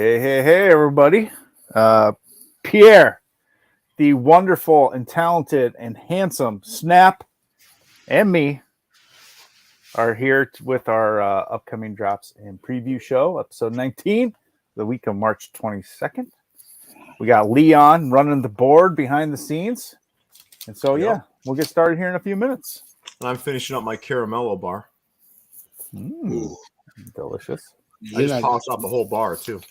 Hey, everybody. Pierre, the wonderful and talented and handsome Snap, and me are here with our upcoming drops and preview show, episode 19, the week of March 22nd. We got Leon running the board behind the scenes. And so, we'll get started here in a few minutes. And I'm finishing up my caramello bar. Delicious. I just polished off the whole bar, too.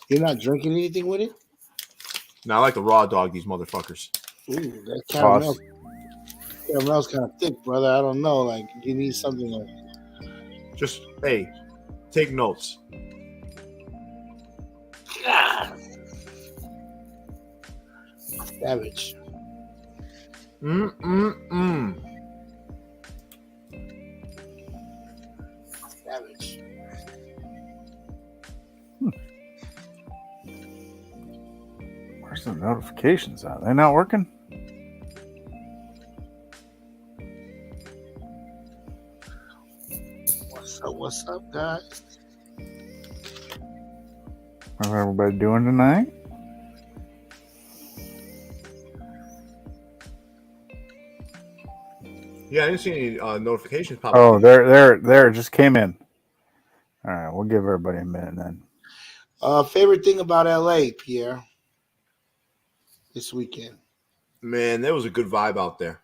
You're not drinking anything with it? Now I like to raw dog these motherfuckers. Ooh, that caramel's kind of thick, brother. I don't know. Like, you need something like... Just, hey, take notes. Savage. Savage. Where's the notifications at? Are they not working? What's up, guys? How's everybody doing tonight? Yeah, I didn't see any notifications pop up. Oh, there. Just came in. All right, we'll give everybody a minute then. Favorite thing about LA, Pierre? This weekend. Man, there was a good vibe out there.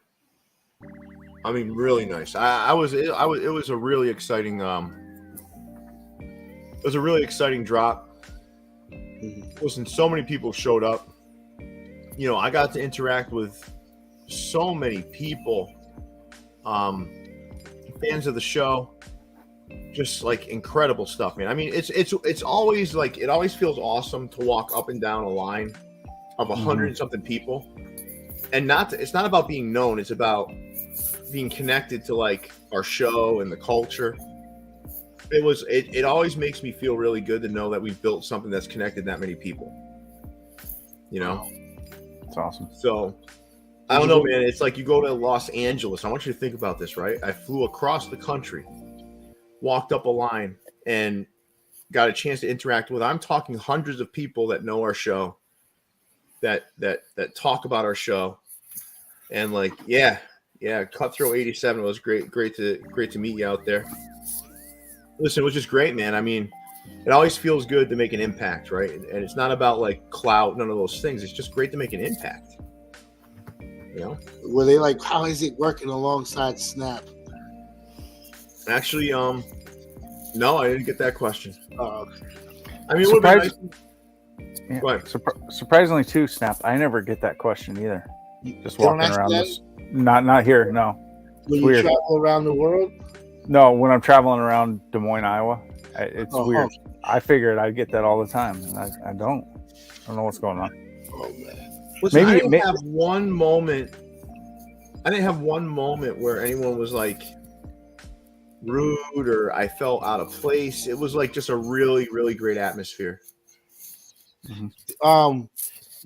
I mean, really nice. It was a really exciting drop. Listen, so many people showed up. You know, I got to interact with so many people, fans of the show, just like incredible stuff, man. I mean, it's always like, it always feels awesome to walk up and down a line of 100 and something people, and it's not about being known, it's about being connected to like our show and the culture. It always makes me feel really good to know that we've built something that's connected that many people, you know. It's awesome. So I don't know, man, it's like you go to Los Angeles. I want you to think about this, right? I flew across the country, walked up a line, and got a chance to interact with, I'm talking hundreds of people that know our show, that talk about our show, and like, yeah, Cutthroat 87 was great to meet you out there. Listen, it was just great, man. I mean, it always feels good to make an impact, right? And it's not about like clout, none of those things. It's just great to make an impact. You know? Were they like, how is it working alongside Snap? Actually, no, I didn't get that question. I mean, surprisingly too, Snap, I never get that question either. Just You walking around this. Not here, no. When you travel around the world? No, when I'm traveling around Des Moines, Iowa, it's weird. I figured I'd get that all the time, and I don't. I don't know what's going on. Oh man. Listen, I didn't have one moment where anyone was like rude or I felt out of place. It was like just a really, really great atmosphere.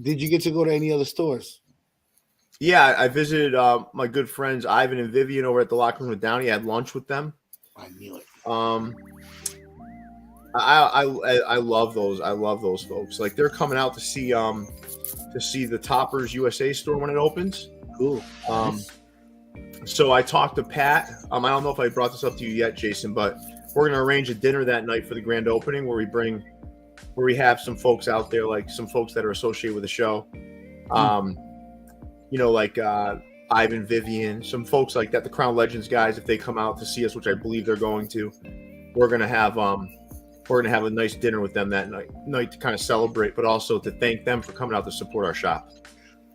Did you get to go to any other stores? Yeah, I visited my good friends Ivan and Vivian over at the Locker Room with Downey. I had lunch with them. I knew it. I love those. I love those folks. Like, they're coming out to see the Toppers USA store when it opens. Cool. So I talked to Pat. I don't know if I brought this up to you yet, Jason, but we're gonna arrange a dinner that night for the grand opening where we have some folks out there, like some folks that are associated with the show. You know, like Ivan, Vivian, some folks like that, the Crown Legends guys, if they come out to see us, which I believe they're going to, we're gonna have a nice dinner with them that night to kind of celebrate, but also to thank them for coming out to support our shop.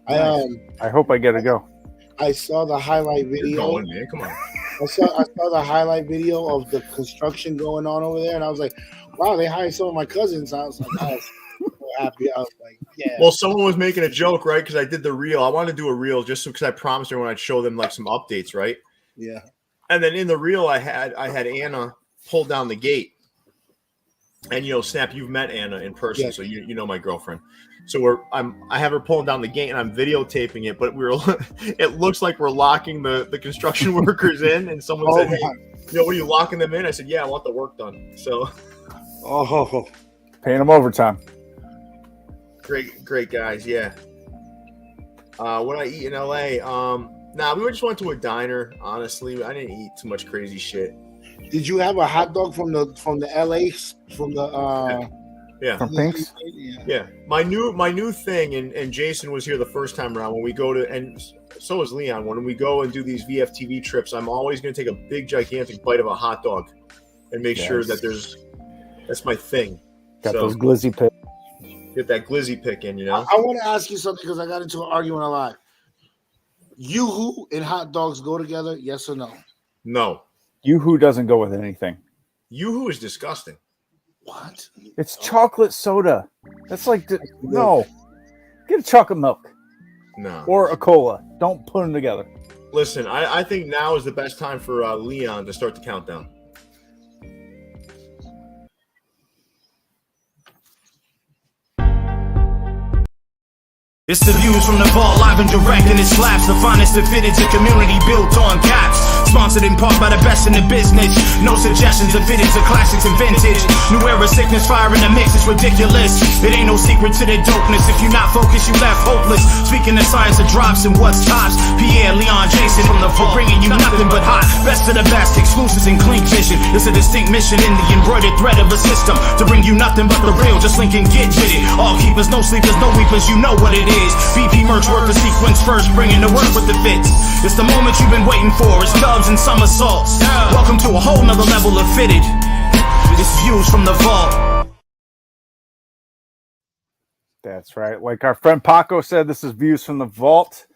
I hope I get to go. I saw the highlight video. You're going, man. Come on. I saw the highlight video of the construction going on over there, and I was like, wow, they hired some of my cousins. I was like, I was so happy. I was like, yeah. Well, someone was making a joke, right? Because I did the reel. I wanted to do a reel just because I promised everyone I'd show them like some updates, right? Yeah. And then in the reel, I had Anna pull down the gate. And you know, Snap, you've met Anna in person, yes. So you know my girlfriend. So I have her pulling down the gate and I'm videotaping it, but it looks like we're locking the construction workers in, and someone said, "Hey, you know, what are you locking them in?" I said, "Yeah, I want the work done." So Paying them overtime. Great guys. Yeah. What I eat in LA? We just went to a diner. Honestly, I didn't eat too much crazy shit. Did you have a hot dog from the LA Yeah. From Pink's? Yeah. My new thing, and Jason was here the first time around when we go to, and so was Leon. When we go and do these VFTV trips, I'm always going to take a big, gigantic bite of a hot dog and make sure that that's my thing. Got those glizzy picks. Get that glizzy pick in, you know? I want to ask you something because I got into an argument a lot. Yoo-hoo and hot dogs go together, yes or no? No. Yoo-hoo doesn't go with anything. Yoo-hoo is disgusting. What? It's chocolate soda. That's like, no. Get a chocolate milk. No. Or a cola. Don't put them together. Listen, I think now is the best time for Leon to start the countdown. It's the views from the vault, live and direct, and it slaps. The finest of fitteds, a community built on caps. Sponsored in part by the best in the business. No suggestions of fitteds, the classics and vintage. New era sickness, fire in the mix, it's ridiculous. It ain't no secret to the dopeness. If you're not focused, you left hopeless. Speaking of science of drops and what's tops. Pierre, Leon, Jason from the vault, bringing you nothing but hot. Best of the best, exclusives and clean vision. It's a distinct mission in the embroidered thread of a system to bring you nothing but the real. Just link and get with it. All keepers, no sleepers, no weepers. You know what it is. VP Mercs work the sequence first, bringing the work with the fits. It's the moment you've been waiting for. It's dubs and somersaults. Welcome to a whole nother level of fitted. This views from the vault. That's right. Like our friend Paco said, this is views from the vault.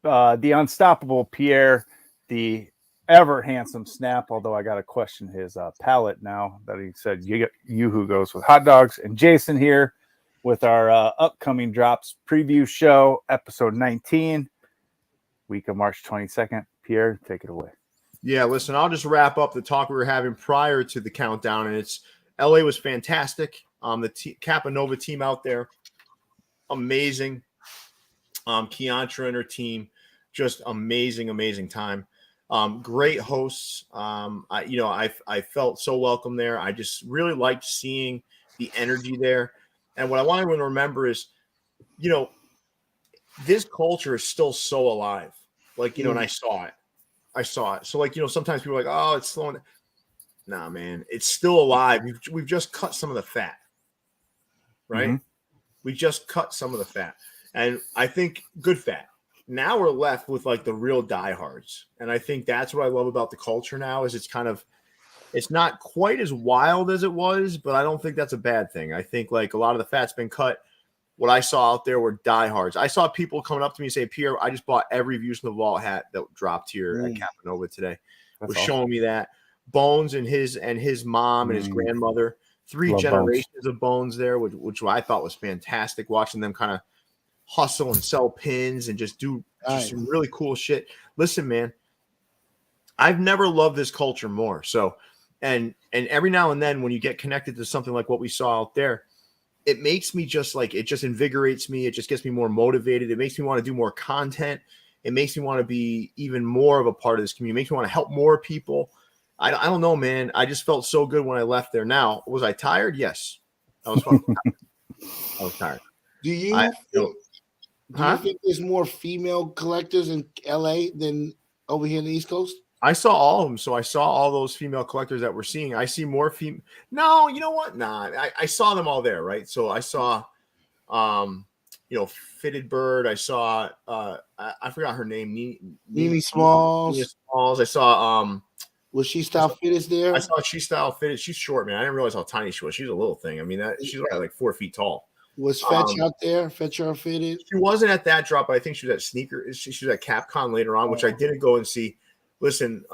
The unstoppable Pierre, the ever handsome Snap, although I got to question his palate now that he said Yoo-hoo goes with hot dogs. And Jason here with our upcoming drops preview show, episode 19, week of March 22nd. Pierre, take it away. Yeah, listen, I'll just wrap up the talk we were having prior to the countdown, and it's LA was fantastic. The Capanova team out there, amazing. Keontra and her team, just amazing time. Great hosts. I felt so welcome there. I just really liked seeing the energy there. And what I want everyone to remember is, this culture is still so alive. Like, and I saw it. So, like, sometimes people are like, oh, it's slowing. Nah, man, it's still alive. We've just cut some of the fat, right? Mm-hmm. We just cut some of the fat. And I think good fat. Now we're left with, like, the real diehards. And I think that's what I love about the culture now is it's not quite as wild as it was, but I don't think that's a bad thing. I think, like, a lot of the fat's been cut. What I saw out there were diehards. I saw people coming up to me and say, Pierre, I just bought every Views from the Vault hat that dropped here at Capanova today. That's was awesome. Showing me that. Bones and his mom and his grandmother. 3 Love generations Bones. Of Bones there, which I thought was fantastic, watching them kind of hustle and sell pins and just do just some really cool shit. Listen, man, I've never loved this culture more. So, and every now and then when you get connected to something like what we saw out there, it makes me just like, it just invigorates me. It just gets me more motivated. It makes me want to do more content. It makes me want to be even more of a part of this community. It makes me want to help more people. I don't know, man. I just felt so good when I left there. Now, was I tired? Yes. I was fucking tired. I was tired. Do you think there's more female collectors in LA than over here in the East Coast? I saw all of them. So I saw all those female collectors that we're seeing. I see more female. No, you know what? Nah, I saw them all there, right? So I saw, Fitted Bird. I saw, I forgot her name. Nene Smalls. Nene Smalls. I saw, was She Style Fitteds there? I saw She Style Fitted. She's short, man. I didn't realize how tiny she was. She's a little thing. I mean, she's like 4 feet tall. Was Fetch out there? Fetch or Fitted? She wasn't at that drop, but I think she was at Sneaker. She was at CapCon later on, which I didn't go and see. Listen,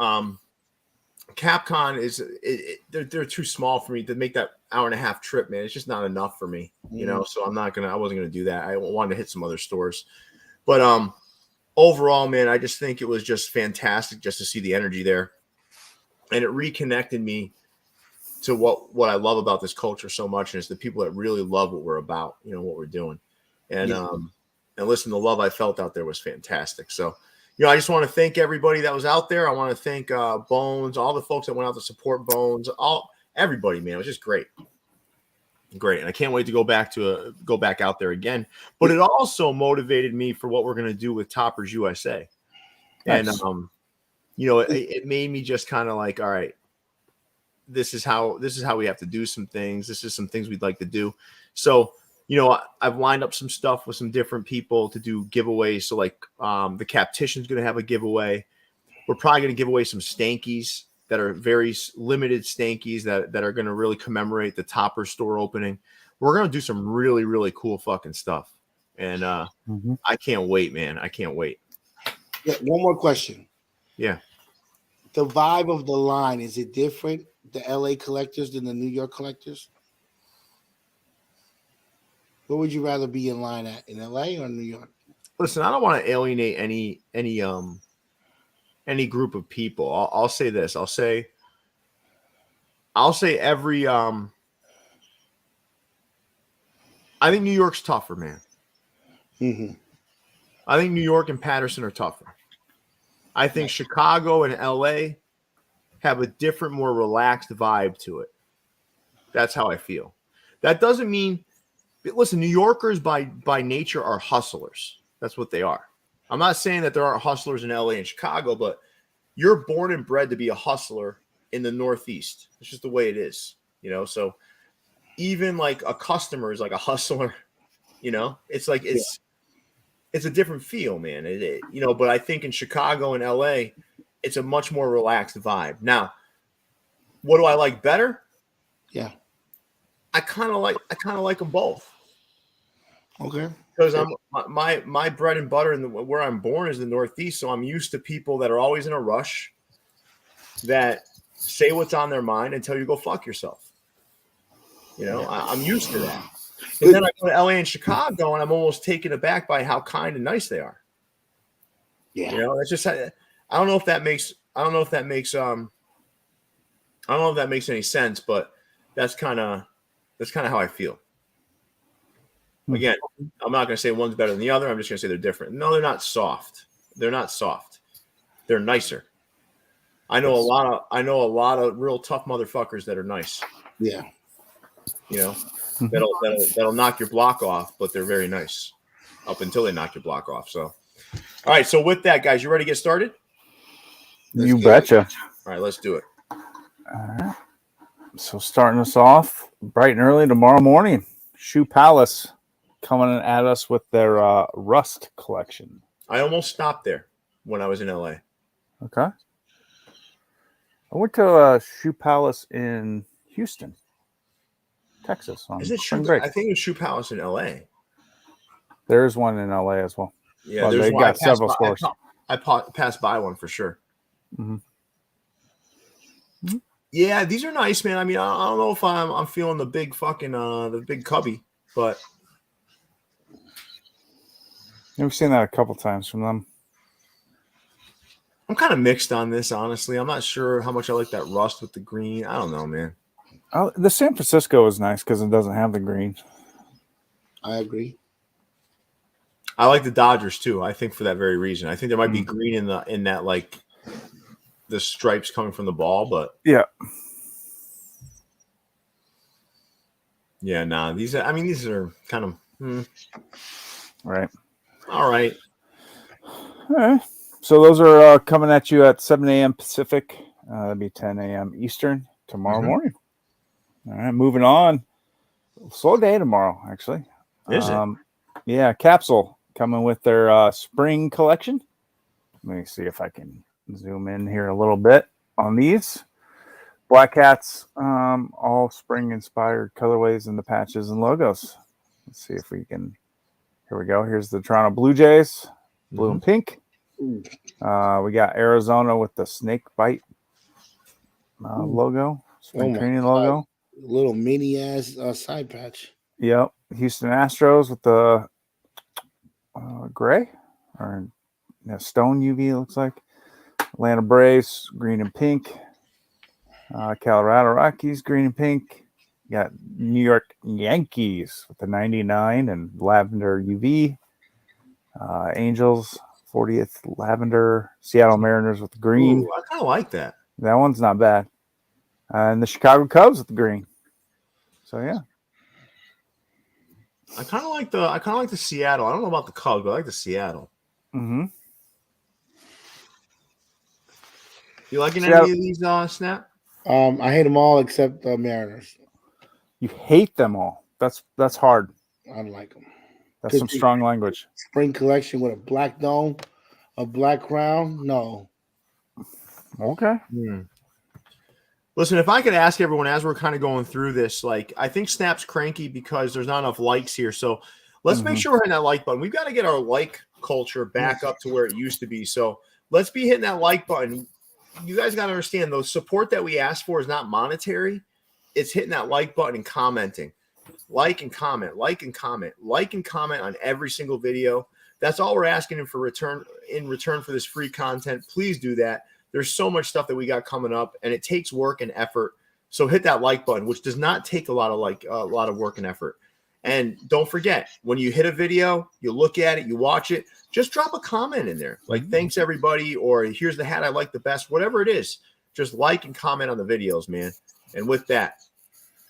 CapCon is they're too small for me to make that hour-and-a-half trip, man. It's just not enough for me, So I wasn't gonna do that. I wanted to hit some other stores, but overall, man, I just think it was just fantastic just to see the energy there, and it reconnected me to what I love about this culture so much, and it's the people that really love what we're about, what we're doing, and listen, the love I felt out there was fantastic. So. I just want to thank everybody that was out there. I want to thank Bones, all the folks that went out to support Bones, everybody, man. It was just great. great. And I can't wait to go back out there again. But it also motivated me for what we're going to do with Toppers USA. Nice. And it made me just kind of like, all right, this is how we have to do some things. This is some things we'd like to do. So, I've lined up some stuff with some different people to do giveaways. So like the Captician's going to have a giveaway. We're probably going to give away some stankies that are very limited stankies that are going to really commemorate the Topper store opening. We're going to do some really, really cool fucking stuff. And I can't wait, man. I can't wait. Yeah, one more question. Yeah. The vibe of the line, is it different, the LA collectors than the New York collectors? Where would you rather be in line at, in LA or New York? Listen, I don't want to alienate any group of people. I'll say this. I'll say every I think New York's tougher, man. Mm-hmm. I think New York and Patterson are tougher. I think Chicago and LA have a different, more relaxed vibe to it. That's how I feel. That doesn't mean, listen, New Yorkers by nature are hustlers. That's what they are. I'm not saying that there aren't hustlers in LA and Chicago, but you're born and bred to be a hustler in the Northeast. It's just the way it is, So even like a customer is like a hustler, It's like it's a different feel, man. But I think in Chicago and LA, it's a much more relaxed vibe. Now, what do I like better? Yeah, I kind of like them both. Okay. Because my bread and butter and where I'm born is the Northeast, so I'm used to people that are always in a rush, that say what's on their mind and tell you to go fuck yourself. I'm used to that. And then I go to LA and Chicago, and I'm almost taken aback by how kind and nice they are. Yeah, That's just I don't know if that makes any sense, but that's kind of how I feel. Again, I'm not going to say one's better than the other. I'm just going to say they're different. No, they're not soft. They're not soft. They're nicer. I know a lot of real tough motherfuckers that are nice. Yeah. That'll knock your block off, but they're very nice up until they knock your block off. So, all right. So with that, guys, you ready to get started? You betcha. All right, let's do it. All right. So starting us off bright and early tomorrow morning, Shoe Palace coming at us with their Rust collection. I almost stopped there when I was in LA. Okay. I went to Shoe Palace in Houston, Texas. Is it Shoe? I think it was Shoe Palace in LA. There's one in LA as well. Yeah, they got several stores. I passed by one for sure. Mm-hmm. Yeah, these are nice, man. I mean, I don't know if I'm feeling the big fucking the big cubby, but I've seen that a couple times from them. I'm kind of mixed on this, honestly. I'm not sure how much I like that rust with the green. I don't know, man. The San Francisco is nice because it doesn't have the green. I agree. I like the Dodgers too. I think for that very reason. I think there might be green in that like the stripes coming from the ball, but yeah. Yeah, nah. These are kind of Right. All right. All right. So those are coming at you at 7 a.m. Pacific. That'll be 10 a.m. Eastern tomorrow morning. All right, moving on. Slow day tomorrow, actually. Is it? Yeah, Capsule coming with their spring collection. Let me see if I can zoom in here a little bit on these. Black hats, all spring-inspired colorways in the patches and logos. Let's see if we can. Here we go. Here's the Toronto Blue Jays, blue and pink. We got Arizona with the snake bite logo, spring training logo. Little mini ass side patch. Yep. Houston Astros with the gray or stone UV, looks like. Atlanta Braves, green and pink. Colorado Rockies, green and pink. Got New York Yankees with the 99 and lavender UV. Angels, 40th lavender. Seattle Mariners with the green. Ooh, I kind of like that. That one's not bad. And the Chicago Cubs with the green. So, yeah. I kind of like the Seattle. I don't know about the Cubs, but I like the Seattle. Mm-hmm. You liking Seattle. any of these, Snap? I hate them all except the Mariners. You hate them all. That's hard. I don't like them. That's some strong language. Spring collection with a black dome, a black crown. No. Okay. Listen, if I could ask everyone as we're kind of going through this, like I think Snap's cranky because there's not enough likes here. So let's make sure we're hitting that like button. We've got to get our like culture back up to where it used to be. So let's be hitting that like button. You guys got to understand, the support that we ask for is not monetary. It's hitting that like button and commenting. Like and comment, like and comment, like and comment on every single video. That's all we're asking in return for this free content. Please do that. There's so much stuff that we got coming up, and it takes work and effort. So hit that like button, which does not take a lot of work and effort. And don't forget, when you hit a video, you look at it, you watch it, just drop a comment in there. Like, thanks everybody, or here's the hat I like the best, whatever it is. Just like and comment on the videos, man. And with that,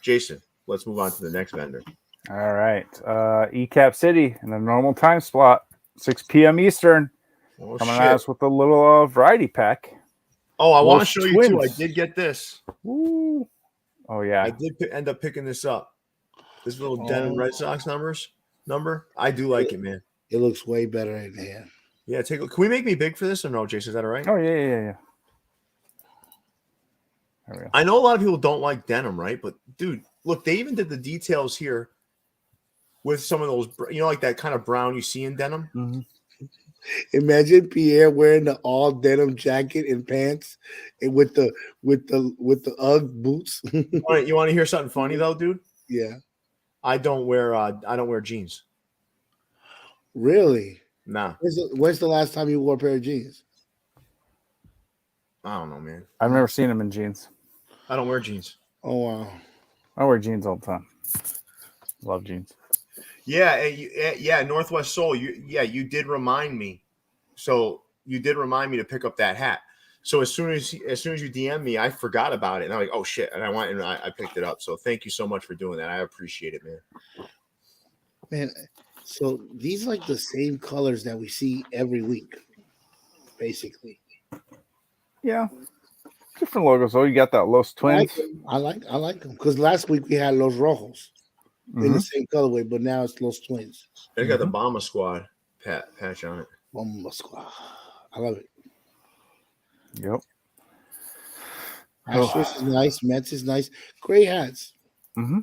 Jason, let's move on to the next vendor. All right. Ecap City in the normal time slot, 6 p.m. Eastern. Coming at us with a little variety pack. Oh, I want to show you too. I did get this. Ooh. Oh, yeah. I did end up picking this up. This little denim Red Sox number. I do like it, man. It looks way better in hand. Yeah, take a look. Can we make me big for this or no, Jason? Is that all right? Oh, yeah. There we go. I know a lot of people don't like denim, right? But, dude, look, they even did the details here with some of those, like that kind of brown you see in denim. Mm-hmm. Imagine Pierre wearing the all denim jacket and pants, and with the UGG boots. You want to hear something funny though, dude? Yeah. I don't wear jeans. Really? Nah. When's the last time you wore a pair of jeans? I don't know, man. I've never seen him in jeans. I don't wear jeans. Oh wow. I wear jeans all the time. Love jeans. Yeah, Northwest Soul. You did remind me. So you did remind me to pick up that hat. So as soon as you DM me, I forgot about it, and I'm like, oh shit! And I picked it up. So thank you so much for doing that. I appreciate it, man. Man, so these are like the same colors that we see every week, basically. Yeah, different logos. though. You got that Los Twins. I like them because last week we had Los Rojos in the same colorway, but now it's Los Twins. They got the Bomber Squad patch on it. Bomber Squad. I love it. Yep. Astros is nice. Mets is nice. Great hats. Mm-hmm.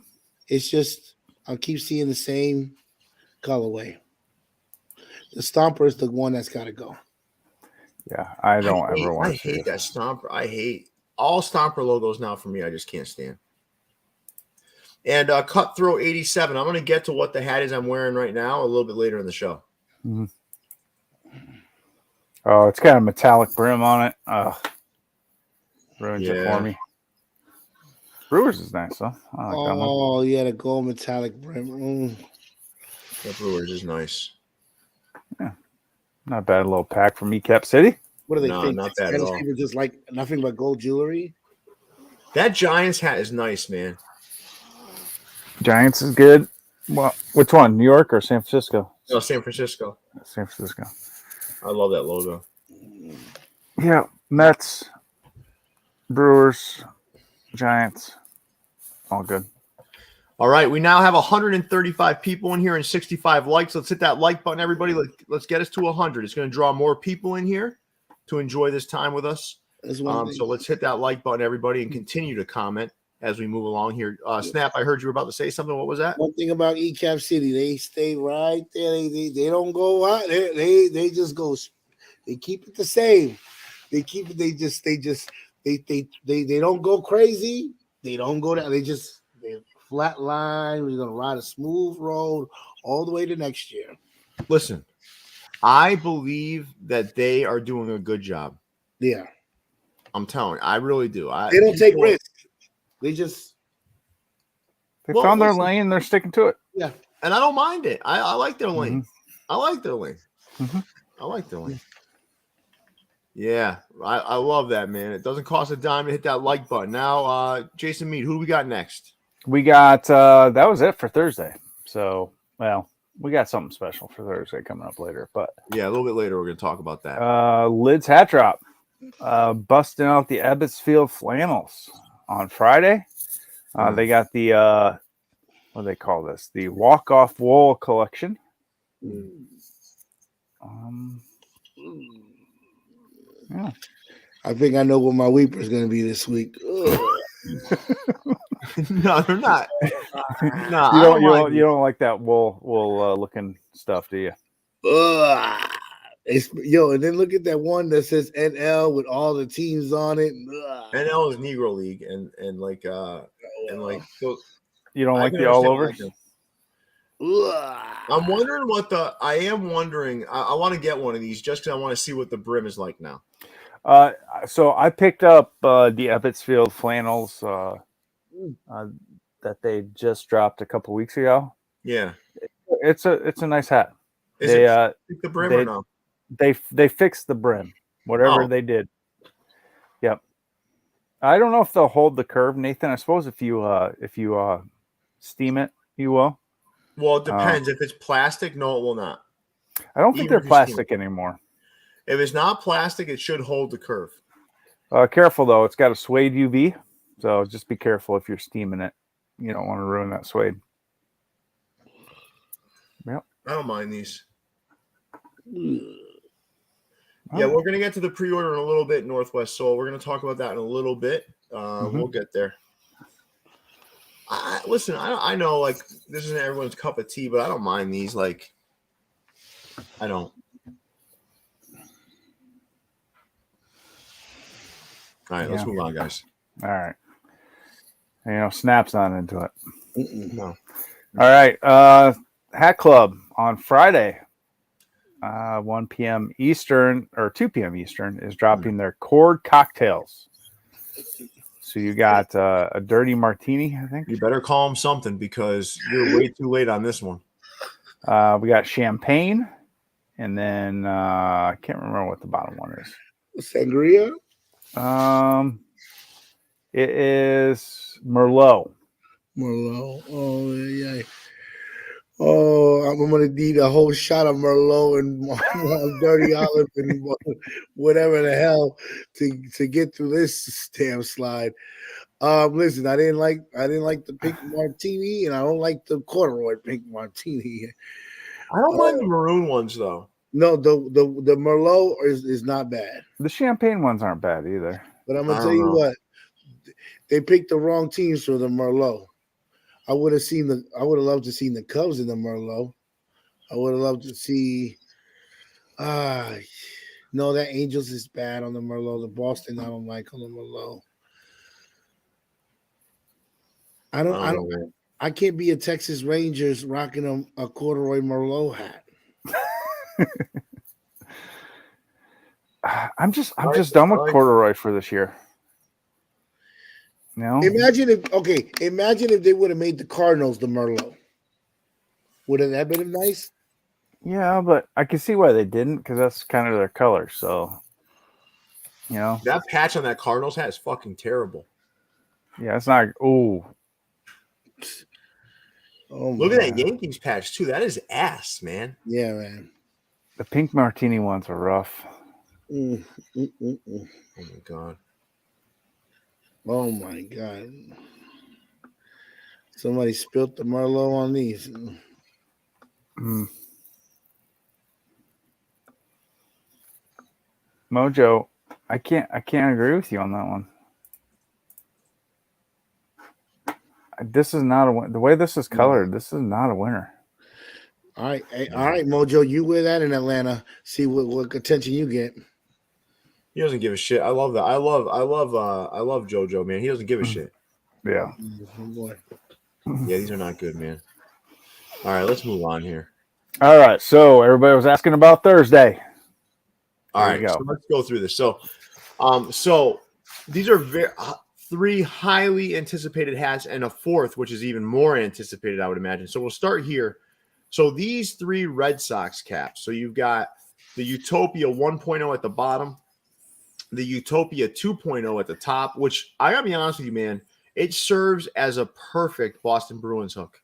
It's just I keep seeing the same colorway. The Stomper is the one that's got to go. Yeah, I don't ever want to. I hate that Stomper. I hate all Stomper logos now for me. I just can't stand. And Cutthroat 87. I'm going to get to what the hat is I'm wearing right now a little bit later in the show. Mm-hmm. Oh, it's got a metallic brim on it. Ruins it for me. Brewers is nice, though. I like that one. Yeah, the gold metallic brim. That Brewers is nice. Yeah, not bad. A little pack from Ecap City. What do they No, think? not bad at all. People just like nothing but gold jewelry. That Giants hat is nice, man. Giants is good. Well, which one? New York or San Francisco? No, San Francisco. San Francisco. I love that logo. Yeah, Mets, Brewers, Giants, all good. All right, we now have 135 people in here and 65 likes. Let's hit that like button, everybody. Let's get us to 100. It's going to draw more people in here to enjoy this time with us. So let's hit that like button, everybody, and continue to comment as we move along here. Snap, I heard you were about to say something. What was that? One thing about Ecap City, they stay right there. They don't go out. They just go. They keep it the same. They keep it. They don't go crazy. They don't go down. They flat line. We're gonna ride a smooth road all the way to next year. Listen, I believe that they are doing a good job. Yeah, I'm telling you, I really do. They don't take risks. They found their lane. They're sticking to it. Yeah, and I don't mind it. I like their lane. Mm-hmm. I like their lane. Mm-hmm. I like their lane. Yeah, I love that, man. It doesn't cost a dime to hit that like button. Now, Jason Mead, who do we got next? We got that was it for Thursday. So Well, we got something special for Thursday coming up later, but Yeah, a little bit later we're going to talk about that. Lids Hat Drop, busting out the Ebbets Field flannels on Friday. They got the what do they call this? The Walk Off Wool collection. Yeah. I think I know what my weeper is going to be this week. No, they're not. No, you don't like that wool looking stuff, do you? And then look at that one that says NL with all the teams on it. NL is Negro League, and like so You don't like the all overs? I'm wondering I am wondering. I want to get one of these just because I want to see what the brim is like now. So I picked up the Ebbets Field flannels that they just dropped a couple weeks ago. Yeah, it's a nice hat. Is it the brim or no? They fixed the brim, whatever they did. Yep. I don't know if they'll hold the curve, Nathan. I suppose if you steam it, you will. Well, it depends. If it's plastic, no, it will not. I don't think they're plastic anymore. If it's not plastic, it should hold the curve. Careful though; it's got a suede UV, so just be careful if you're steaming it. You don't want to ruin that suede. Yep. I don't mind these. Yeah, we're going to get to the pre-order in a little bit, Northwest Soul. We're going to talk about that in a little bit. We'll get there. Listen, I know, like, this isn't everyone's cup of tea, but I don't mind these. Like, I don't. All right, let's move on, guys. All right. Snap's not into it. No. All right. Hat Club on Friday. 1 p.m. Eastern or 2 p.m. Eastern is dropping their cord cocktails. So you got a dirty martini, I think. You better call them something because you're way too late on this one. We got champagne, and then I can't remember what the bottom one is. Sangria? It is Merlot. Merlot. Oh, yeah. Oh, I'm going to need a whole shot of Merlot and dirty olive and whatever the hell to get through this damn slide. Listen, I didn't like the pink martini, and I don't like the corduroy pink martini. I don't mind the maroon ones though. No, the Merlot is not bad. The champagne ones aren't bad either. But I'm gonna tell you what, they picked the wrong teams for the Merlot. I would have loved to see the Cubs in the Merlot. I would have loved to see. No, that Angels is bad on the Merlot. The Boston I don't like on the Merlot. I can't be a Texas Rangers rocking a corduroy Merlot hat. I'm just done with corduroy for this year. No. Imagine if they would have made the Cardinals the Merlot. Would have that been nice? Yeah, but I can see why they didn't because that's kind of their color. So, that patch on that Cardinals hat is fucking terrible. Yeah, it's not. Oh, look at that Yankees patch too. That is ass, man. Yeah, man. The pink martini ones are rough. Oh my god. Oh my god. Somebody spilt the Merlot on these. Mojo, I can't agree with you on that one. This is not a win. The way this is colored, this is not a winner. All right, Mojo, you wear that in Atlanta. See what attention you get. He doesn't give a shit. I love that. I love JoJo, man. He doesn't give a shit. Yeah. Oh boy. Yeah, these are not good, man. All right, let's move on here. All right, so everybody was asking about Thursday. All right, so let's go through this. So these are three highly anticipated hats and a fourth, which is even more anticipated, I would imagine. So we'll start here. So these three Red Sox caps. So you've got the Utopia 1.0 at the bottom, the Utopia 2.0 at the top, which I gotta be honest with you, man, it serves as a perfect Boston Bruins hook.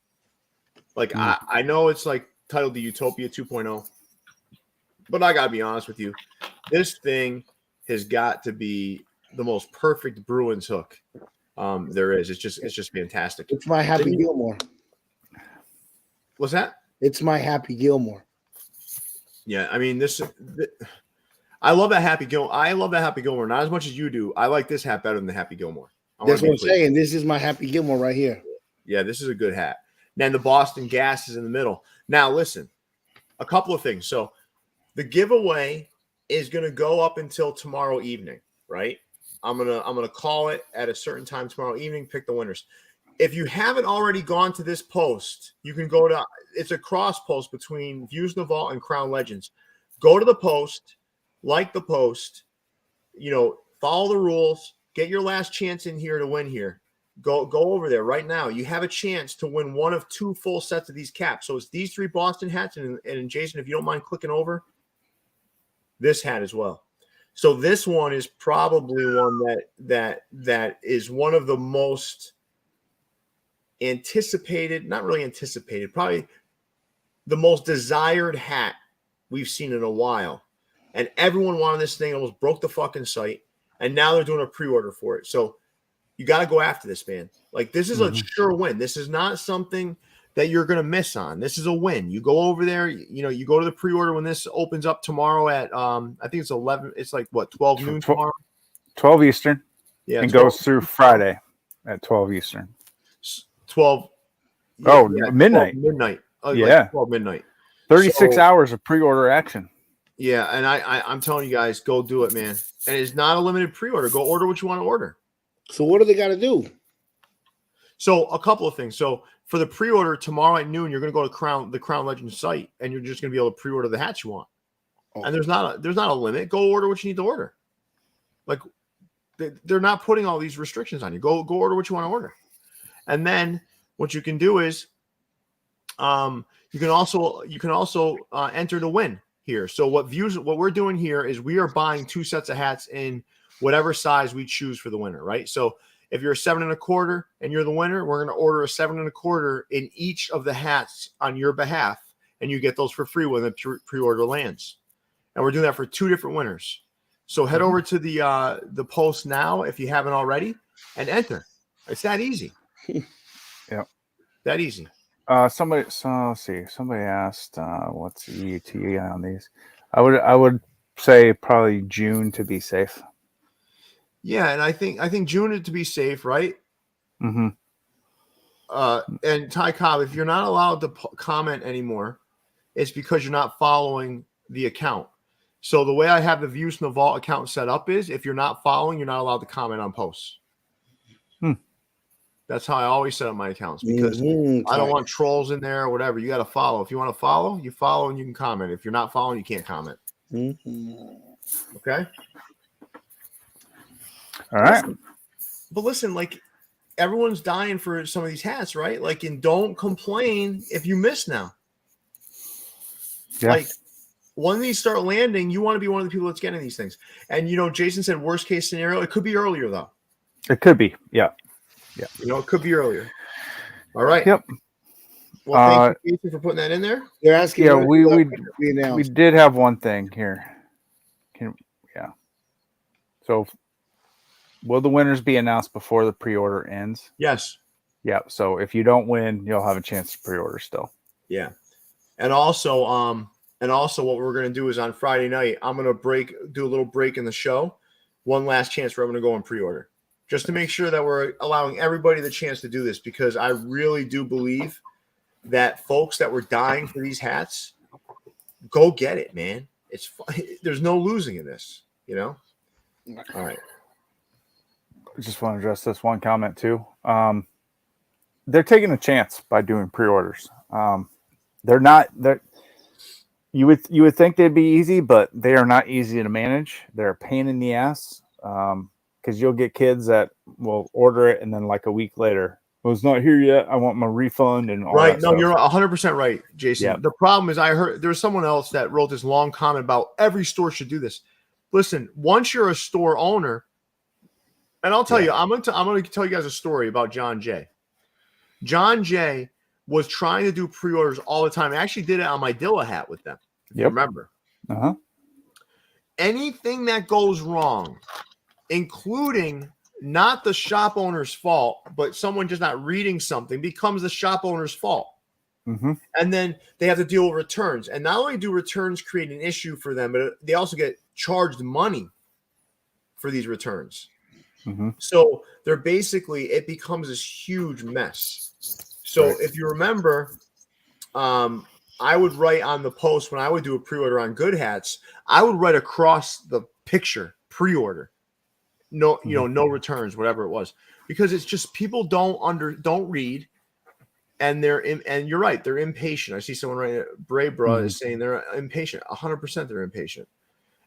Like I know it's like titled the Utopia 2.0, but I gotta be honest with you, this thing has got to be the most perfect Bruins hook there is. It's just fantastic. It's my Happy Gilmore. What's that? It's my Happy Gilmore. Yeah, I mean I love that Happy Gilmore. I love that Happy Gilmore not as much as you do. I like this hat better than the Happy Gilmore. That's what I'm saying. This is my Happy Gilmore right here. Yeah, this is a good hat. Then the Boston Gas is in the middle. Now, listen, a couple of things. So the giveaway is going to go up until tomorrow evening, right? I'm gonna call it at a certain time tomorrow evening, pick the winners. If you haven't already gone to this post, you can go to it's a cross post between Views in the Vault and Crown Legends. Go to the post, like the post, follow the rules, get your last chance in here to win here. Go over there right now. You have a chance to win one of 2 full sets of these caps. So it's these 3 Boston hats, and Jason, if you don't mind clicking over, this hat as well. So this one is probably one that is one of the most anticipated, not really anticipated, probably the most desired hat we've seen in a while. And everyone wanted this thing, almost broke the fucking site. And now they're doing a pre-order for it. So you got to go after this, man. Like, this is a sure win. This is not something that you're going to miss on. This is a win. You go over there, you go to the pre-order when this opens up tomorrow at, I think it's 11. It's like, what, 12 noon tomorrow? 12 Eastern. Yeah. And goes through Friday at 12 Eastern. 12. Midnight. 12 midnight. Oh, yeah. Like 12 midnight. 36 hours of pre-order action. Yeah. And I'm telling you guys, go do it, man. And it's not a limited pre-order. Go order what you want to order. So what do they got to do? So a couple of things. So for the pre-order tomorrow at noon, you're going to go to the Crown Legends site, and you're just going to be able to pre-order the hats you want. Oh. And there's not a limit. Go order what you need to order. Like, they're not putting all these restrictions on you. Go order what you want to order. And then what you can do is, you can also enter to win here. So what we're doing here is we are buying 2 sets of hats in whatever size we choose for the winner, right? So if you're a 7 1/4 and you're the winner, we're going to order a 7 1/4 in each of the hats on your behalf, and you get those for free when the pre-order lands. And we're doing that for 2 different winners. So head over to the post now if you haven't already, and enter. It's that easy. Yeah, that easy. Let's see. Somebody asked, what's the ETA on these? I would say probably June to be safe. Yeah, and I think June to be safe, right? Mm-hmm. And Ty Cobb, if you're not allowed to comment anymore, it's because you're not following the account. So the way I have the Views in the Vault account set up is, if you're not following, you're not allowed to comment on posts. That's how I always set up my accounts, because I don't want trolls in there or whatever. You got to follow. If you want to follow, you follow and you can comment. If you're not following, you can't comment. Okay? All right. But listen, like, everyone's dying for some of these hats, right? Like, and don't complain if you miss now. Yeah. Like, when these start landing, you want to be one of the people that's getting these things. And, Jason said worst case scenario. It could be earlier, though. It could be. Yeah. Yeah. It could be earlier. All right. Yep. Well, thank you, Jason, for putting that in there. They're asking. Yeah, we did have one thing here. So, will the winners be announced before the pre-order ends? Yes. Yeah. So if you don't win, you'll have a chance to pre-order still. Yeah. And also what we're going to do is on Friday night, I'm going to do a little break in the show. One last chance for everyone to go and pre-order, just to make sure that we're allowing everybody the chance to do this, because I really do believe that folks that were dying for these hats, go get it, man. It's fun. There's no losing in this, All right. I just want to address this one comment too. They're taking a chance by doing pre-orders. You would think they'd be easy, but they are not easy to manage. They're a pain in the ass. Because you'll get kids that will order it and then like a week later, well, it's not here yet. I want my refund and all right. That no, stuff. You're 100% right, Jason. Yeah. The problem is, I heard there was someone else that wrote this long comment about every store should do this. Listen, once you're a store owner, and I'll tell you, I'm going to tell you guys a story about John Jay. John Jay was trying to do pre-orders all the time. I actually did it on my Dilla hat with them. If you remember. Uh-huh. Anything that goes wrong, including not the shop owner's fault, but someone just not reading something, becomes the shop owner's fault. Mm-hmm. And then they have to deal with returns. And not only do returns create an issue for them, but they also get charged money for these returns. Mm-hmm. So they're basically, it becomes this huge mess. So if you remember, I would write on the post when I would do a pre-order on Good Hats, I would write across the picture pre-order. No, no returns, whatever it was. Because it's just people don't read. And and you're right, they're impatient. I see someone right here, Bra is saying they're impatient. 100% they're impatient.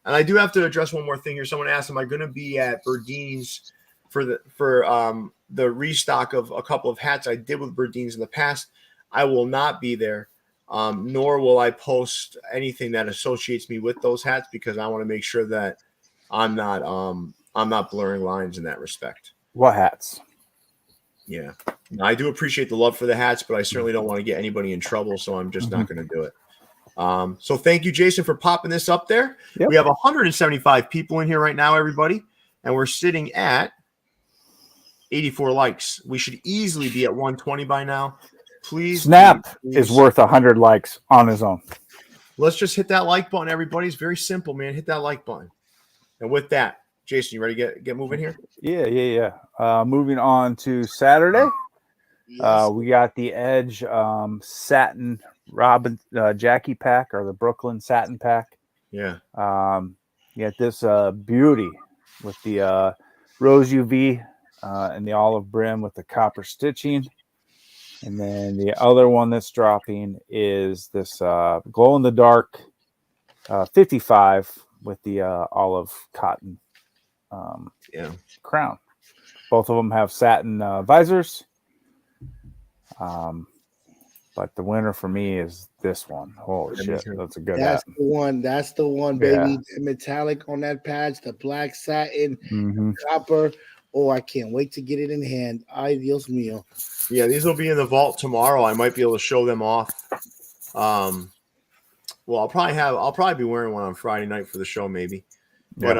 And I do have to address one more thing here. Someone asked, am I going to be at Berdine's for the restock of a couple of hats I did with Berdine's in the past? I will not be there. Nor will I post anything that associates me with those hats, because I want to make sure that I'm not blurring lines in that respect. What hats? Yeah. Now, I do appreciate the love for the hats, but I certainly don't want to get anybody in trouble, so I'm just not going to do it. So thank you, Jason, for popping this up there. Yep. We have 175 people in here right now, everybody, and we're sitting at 84 likes. We should easily be at 120 by now. Please. Snap is worth 100 likes on his own. Let's just hit that like button, everybody. It's very simple, man. Hit that like button. And with that, Jason, you ready to get moving here? Yeah. Moving on to Saturday. Yes. We got the Edge satin Jackie pack, or the Brooklyn satin pack. Yeah. You got this beauty with the rose UV and the olive brim with the copper stitching. And then the other one that's dropping is this glow in the dark 55 with the olive cotton crown. Both of them have satin visors. But the winner for me is this one. Holy shit, that's a good hat. That's the one, baby. Yeah. The metallic on that patch, the black satin, copper. Oh, I can't wait to get it in hand. Ay, Dios mío. Yeah, these will be in the vault tomorrow. I might be able to show them off. Well, I'll probably be wearing one on Friday night for the show, maybe. Yeah.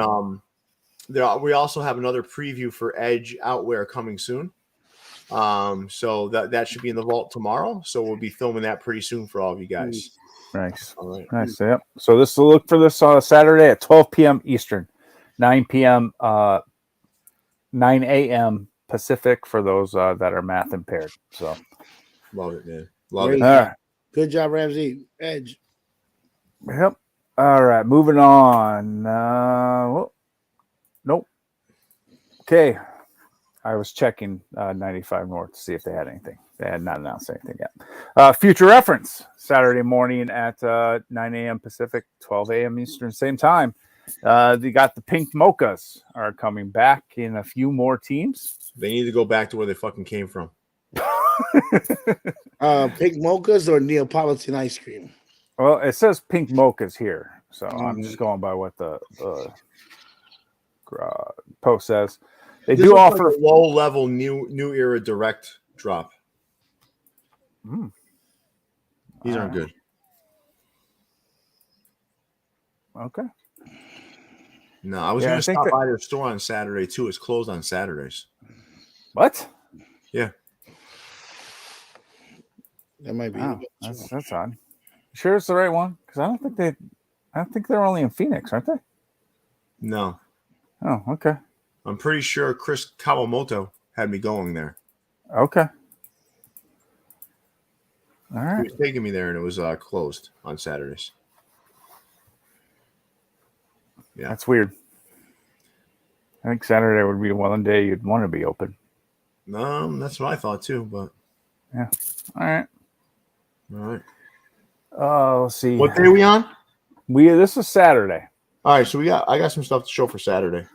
But we also have another preview for Edge outwear coming soon. So that should be in the vault tomorrow. So we'll be filming that pretty soon for all of you guys. Nice. All right. Nice. Yep. So this will look for this on Saturday at 12 p.m. Eastern, 9 p.m. 9 a.m. Pacific for those that are math impaired. So love it, man. Love it. All right. Good job, Ramsey. Edge. Yep. All right. Moving on. Nope. Okay. I was checking 95 North to see if they had anything. They had not announced anything yet. Future reference, Saturday morning at 9 a.m. Pacific, 12 a.m. Eastern, same time. They got the Pink Mochas are coming back in a few more teams. They need to go back to where they fucking came from. Pink Mochas or Neapolitan ice cream? Well, it says Pink Mochas here, so I'm just going by what the post says. They do offer like a low-level new era direct drop. These aren't good. Okay. No, I was going to stop by their store on Saturday too. It's closed on Saturdays. What? Yeah. That might be. Oh, that's odd. Sure, it's the right one, because I don't think they're only in Phoenix, aren't they? No. Oh, okay. I'm pretty sure Chris Kawamoto had me going there. Okay. All right. He was taking me there, and it was closed on Saturdays. Yeah, that's weird. I think Saturday would be one day you'd want to be open. That's what I thought too, but yeah. All right. Let's see. What day are we on? This is Saturday. All right, so I got some stuff to show for Saturday.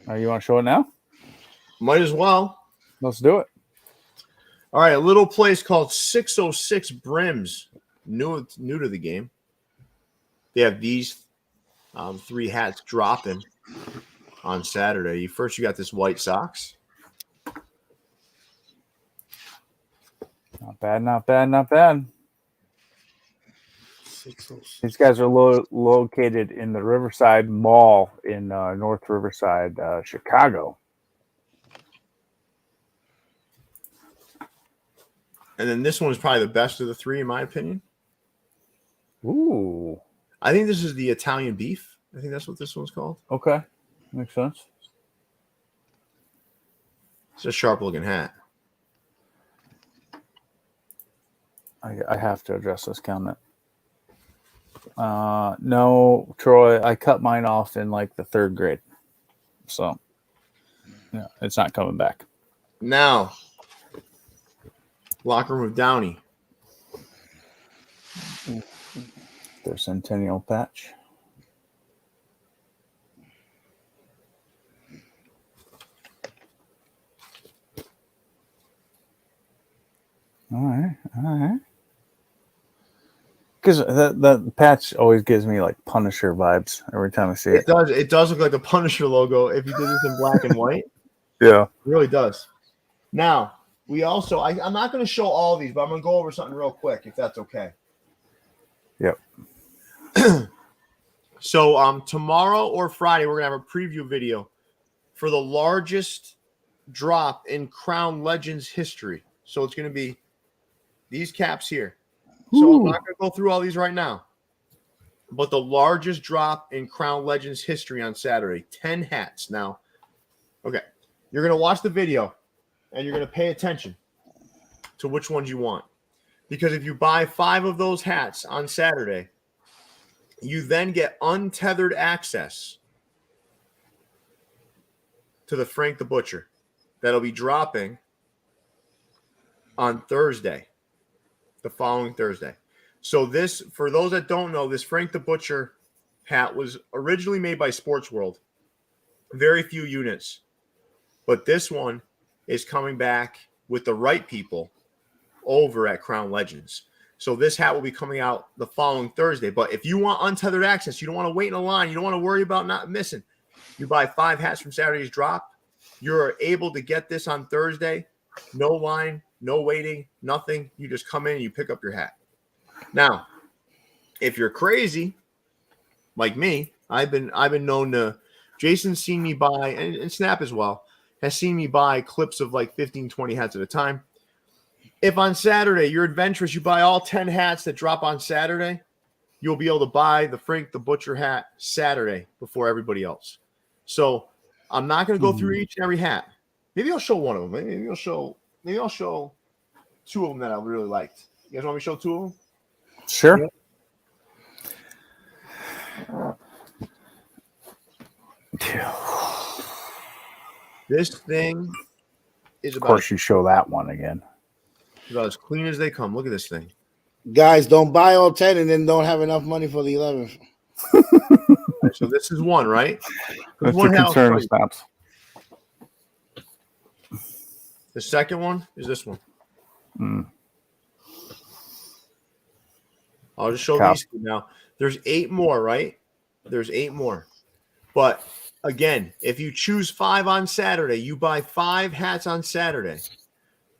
You want to show it now? Might as well. Let's do it. All right, a little place called 606 Brims, new to the game. They have these 3 hats dropping on Saturday. First, you got this White Sox. Not bad, not bad, not bad. 606. These guys are located in the Riverside Mall in North Riverside, Chicago. And then this one is probably the best of the three, in my opinion. Ooh. I think this is the Italian beef. I think that's what this one's called. Okay. Makes sense. It's a sharp looking hat. I have to address this comment. No, Troy, I cut mine off in like the 3rd grade. So, yeah, it's not coming back. Now, locker room of Downey. Their centennial patch. All right. Because that patch always gives me like Punisher vibes every time I see it. It does look like the Punisher logo if you did this in black and white. Yeah. It really does. Now, we also, I'm not going to show all these, but I'm going to go over something real quick, if that's okay. Yep. So tomorrow or Friday, we're going to have a preview video for the largest drop in Crown Legends history. So it's going to be these caps here. So I'm not going to go through all these right now. But the largest drop in Crown Legends history on Saturday, 10 hats. Now, okay, you're going to watch the video and you're going to pay attention to which ones you want. Because if you buy 5 of those hats on Saturday, you then get untethered access to the Frank the Butcher that'll be dropping on Thursday, the following Thursday. So this, for those that don't know, this Frank the Butcher hat was originally made by Sports World. Very few units. But this one is coming back with the right people over at Crown Legends. So this hat will be coming out the following Thursday. But if you want untethered access, you don't want to wait in a line, you don't want to worry about not missing. You buy 5 hats from Saturday's drop, you're able to get this on Thursday. No line, no waiting, nothing. You just come in and you pick up your hat. Now, if you're crazy, like me, I've been known to, Jason's seen me buy, and Snap as well, has seen me buy clips of like 15, 20 hats at a time. If on Saturday you're adventurous, you buy all 10 hats that drop on Saturday, you'll be able to buy the Frank the Butcher hat Saturday before everybody else. So I'm not going to go through each and every hat. Maybe I'll show one of them. Maybe I'll show 2 of them that I really liked. You guys want me to show 2 of them? Sure. Yeah. This thing is Of course, you show that one again. about as clean as they come. Look at this thing. Guys, don't buy all 10 and then don't have enough money for the 11th. Right, so this is one, right? That's one the concern of house, Snaps. The second one is this one. I'll just show these two now. There's 8 more, right? There's 8 more. But again, if you choose 5 on Saturday, you buy 5 hats on Saturday,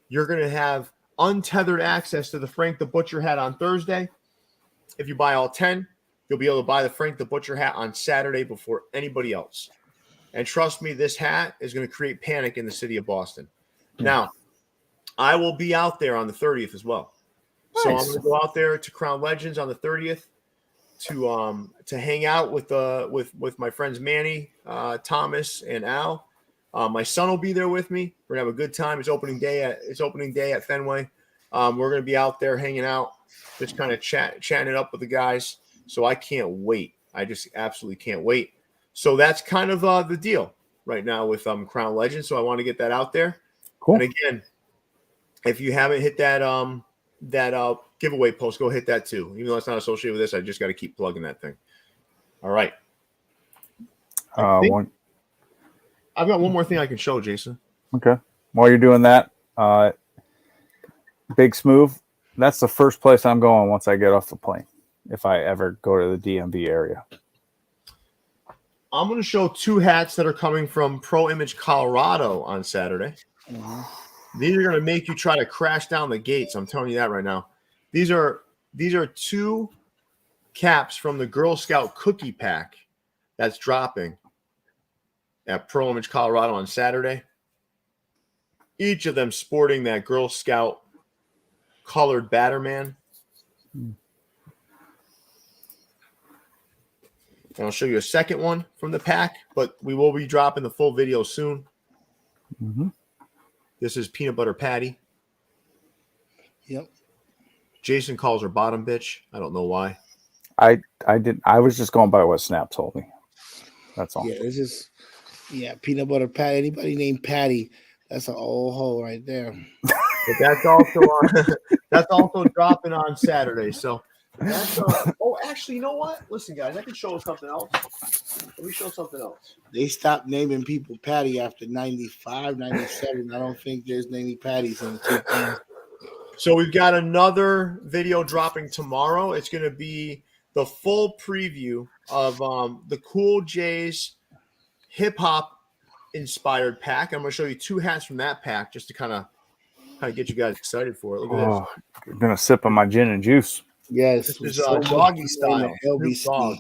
you're going to have untethered access to the Frank the Butcher hat on Thursday. If you buy all 10, you'll be able to buy the Frank the Butcher hat on Saturday before anybody else. And trust me, this hat is going to create panic in the city of Boston. Now, I will be out there on the 30th as well. Nice. So I'm going to go out there to Crown Legends on the 30th to hang out with my friends Manny, Thomas, and Al. My son will be there with me. We're gonna have a good time. It's opening day at Fenway. We're gonna be out there hanging out, just kind of chatting it up with the guys. So I can't wait. I just absolutely can't wait. So that's kind of the deal right now with Crown Legends. So I want to get that out there. Cool. And again, if you haven't hit that giveaway post, go hit that too. Even though it's not associated with this, I just got to keep plugging that thing. All right. I've got one more thing I can show, Jason. Okay. While you're doing that, Big Smooth, that's the first place I'm going once I get off the plane, if I ever go to the DMV area. I'm going to show 2 hats that are coming from Pro Image Colorado on Saturday. These are going to make you try to crash down the gates. I'm telling you that right now. These are 2 caps from the Girl Scout cookie pack that's dropping at Pearl Image, Colorado on Saturday. Each of them sporting that Girl Scout colored Batterman. And I'll show you a second one from the pack, but we will be dropping the full video soon. Mm-hmm. This is Peanut Butter Patty. Yep. Jason calls her bottom bitch. I don't know why. I was just going by what Snap told me. That's all. Yeah, it's just peanut butter patty. Anybody named Patty, that's an old hole right there. But that's also dropping on Saturday. So that's actually, you know what? Listen, guys, I can show something else. Let me show something else. They stopped naming people Patty after 95, 97. I don't think there's many Patties in the 2000s. So we've got another video dropping tomorrow. It's going to be the full preview of the Cool J's hip hop inspired pack. I'm going to show you 2 hats from that pack just to kind of get you guys excited for it. Look at this. I'm gonna sip on my gin and juice. Yes, this is doggy style. Dog. These should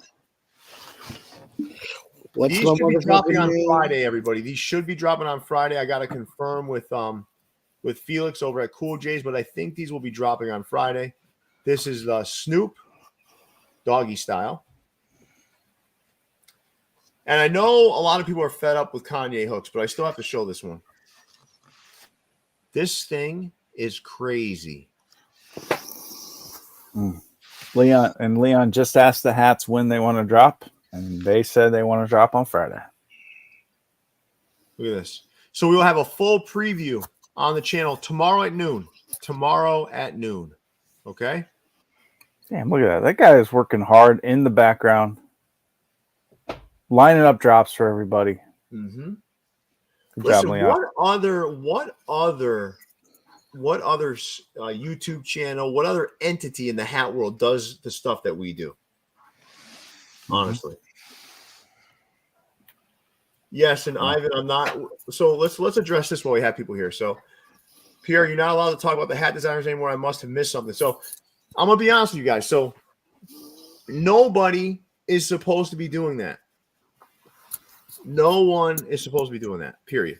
be dropping on Friday, everybody. These should be dropping on Friday. I got to confirm with Felix over at Cool J's, but I think these will be dropping on Friday. This is Snoop, doggy style. And I know a lot of people are fed up with Kanye hooks, but I still have to show this one. This thing is crazy. Leon just asked the hats when they want to drop, and they said they want to drop on Friday. Look at this. So we will have a full preview on the channel tomorrow at noon. Okay? Damn, look at that. That guy is working hard in the background, lining up drops for everybody. Mm-hmm. Good Listen, job, Leon. what other YouTube channel, what other entity in the hat world does the stuff that we do? Honestly. Yes, and Ivan, I'm not. So let's address this while we have people here. So, Pierre, you're not allowed to talk about the hat designers anymore. I must have missed something. So, I'm gonna be honest with you guys. So, nobody is supposed to be doing that. No one is supposed to be doing that. Period.